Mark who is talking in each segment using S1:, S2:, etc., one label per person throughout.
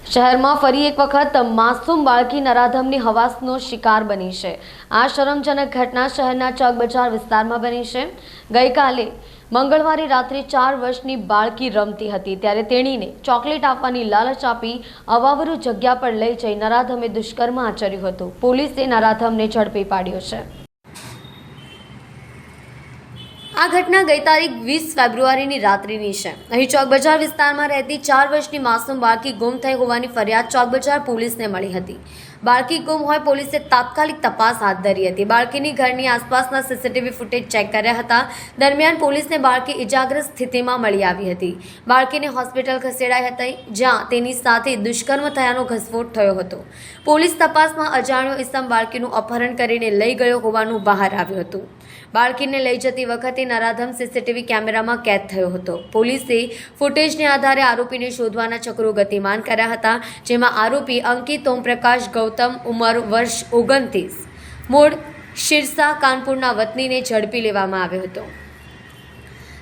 S1: શહેરમાં ફરી એક વખત માસૂમ બાળકી નરાધમની હવાસનો શિકાર બની છે। આ શરમજનક ઘટના શહેરના ચોક બજાર વિસ્તારમાં બની છે। ગઈકાલે મંગળવારે રાત્રે 4 વર્ષની બાળકી રમતી હતી ત્યારે તેણીને ચોકલેટ આપવાની લાલચ આપી અવાવરૂ જગ્યા પર લઈ જઈ નરાધમે દુષ્કર્મ આચર્યું હતું। પોલીસે નરાધમને ઝડપી પાડ્યો છે। આ ઘટના ગઈ તારીખ 20 ફેબ્રુઆરીની રાત્રિની છે। અહીં ચોક બજાર વિસ્તારમાં રહેતી 4 વર્ષની માસૂમ બાળકી ગુમ થઈ હોવાની ફરિયાદ ચોક બજાર પોલીસને મળી હતી। બાળકી ગુમ હોય પોલીસે તાત્કાલિક તપાસ હાથ ધરી હતી। બાળકીની ઘરની આસપાસના સીસીટીવી ફૂટેજ ચેક કર્યા હતા। દરમિયાન પોલીસને બાળકી ઇજાગ્રસ્ત સ્થિતિમાં મળી આવી હતી। બાળકીને હોસ્પિટલ ખસેડાઈ હતી જ્યાં તેની સાથે દુષ્કર્મ થયાનો ઘસફોટ થયો હતો। પોલીસ તપાસમાં અજાણ્યો ઇસમ બાળકીનું અપહરણ કરીને લઈ ગયો હોવાનું બહાર આવ્યું હતું। બાળકીને લઈ જતી વખતે નરાધમ સીસીટીવી કેમેરામાં કેદ થયો હતો। પોલીસે ફૂટેજને આધારે આરોપીને શોધવાના ચક્રો ગતિમાન કર્યા હતા જેમાં આરોપી અંકિત ઓમપ્રકાશ ગૌતમ ઉંમર વર્ષ 29 મૂળ શિરસા કાનપુરના વતનીને ઝડપી લેવામાં આવ્યો હતો।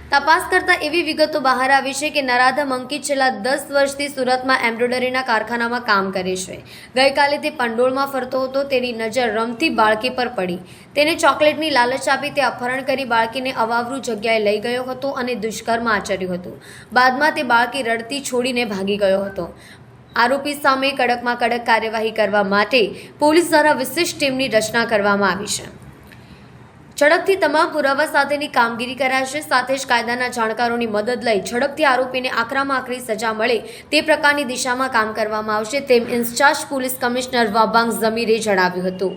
S1: તપાસ કરતા એવી વિગતો બહાર આવી છે કે નરાધમ અંકિત છેલ્લા 10 વર્ષથી સુરતમાં એમ્બ્રોઇડરીના કારખાનામાં કામ કરે છે। ગઈકાલે તે પંડોળમાં ફરતો હતો। તેની નજર રમતી બાળકી પર પડી। તેને ચોકલેટની લાલચ આપી તે અપહરણ કરી બાળકીને અવાવરૂ જગ્યાએ લઈ ગયો હતો અને દુષ્કર્મ આચર્યું હતું। બાદમાં તે બાળકી રડતી છોડીને ભાગી ગયો હતો। આરોપી સામે કડકમાં કડક કાર્યવાહી કરવા માટે પોલીસ દ્વારા વિશેષ ટીમની રચના કરવામાં આવી છે। ઝડપથી તમામ પુરાવા સાથેની કામગીરી કરાશે। સાથે જ કાયદાના જાણકારોની મદદ લઈ ઝડપથી આરોપીને આકરામાં આકરી સજા મળે તે પ્રકારની દિશામાં કામ કરવામાં આવશે તેમ ઇન્ચાર્જ પોલીસ કમિશનર વાબાંગ ઝમીરે જણાવ્યું હતું।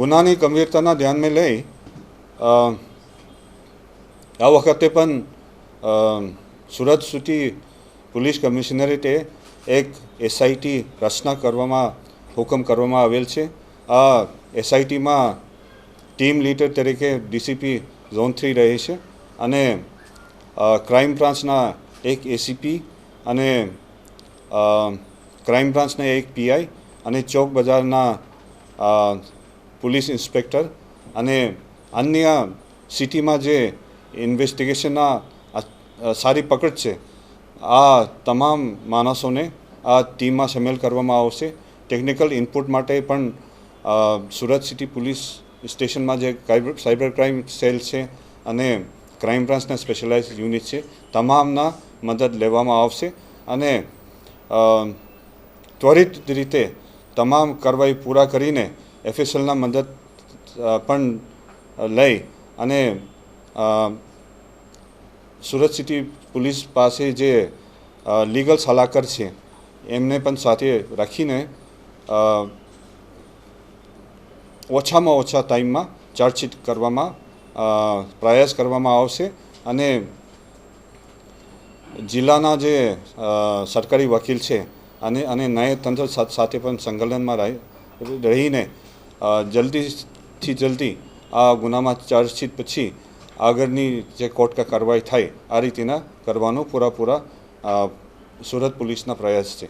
S2: ગુનાની ગંભીરતાના ધ્યાનમાં લઈ આ વખતે પણ સુરત સિટી પોલીસ કમિશનરેટે એક એસઆઈટી રચના કરવામાં હુકમ કરવામાં આવેલ છે। આ એસઆઈટીમાં ટીમ લીડર તરીકે ડીસીપી ઝોન 3 રહે છે અને ક્રાઇમ બ્રાન્ચના એક એસીપી અને ક્રાઇમ બ્રાન્ચના એક પીઆઈ અને ચોક બજારના પોલીસ ઇન્સ્પેક્ટર અને અન્ય સિટીમાં જે ઇન્વેસ્ટિગેશનના સારી પકડ છે આ તમામ માણસોને આ ટીમમાં સામેલ કરવામાં આવશે। ટેકનિકલ ઇનપુટ માટે પણ સુરત સિટી પોલીસ સ્ટેશનમાં જે સાયબર ક્રાઇમ સેલ છે અને ક્રાઇમ બ્રાન્ચના સ્પેશિયલાઇઝ યુનિટ છે તમામના મદદ લેવામાં આવશે અને ત્વરિત રીતે તમામ કાર્યવાહી પૂરા કરીને એફએસએલના મદદ પણ લઈ અને સુરત સિટી પોલીસ પાસે જે લીગલ સલાહકાર છે એમને પણ સાથે રાખીને ઓછામાં ઓછા ટાઈમમાં ચાર્જશીટ કરવામાં પ્રયાસ કરવામાં આવશે અને જિલ્લાના જે સરકારી વકીલ છે અને ન્યાયતંત્ર સાથે પણ સંકલનમાં રહીને જલ્દીથી જલ્દી આ ગુનામાં ચાર્જશીટ પછી આગળની જે કોર્ટ કાર્યવાહી થાય આ રીતના કરવાનો પૂરા સુરત પોલીસના પ્રયાસ છે।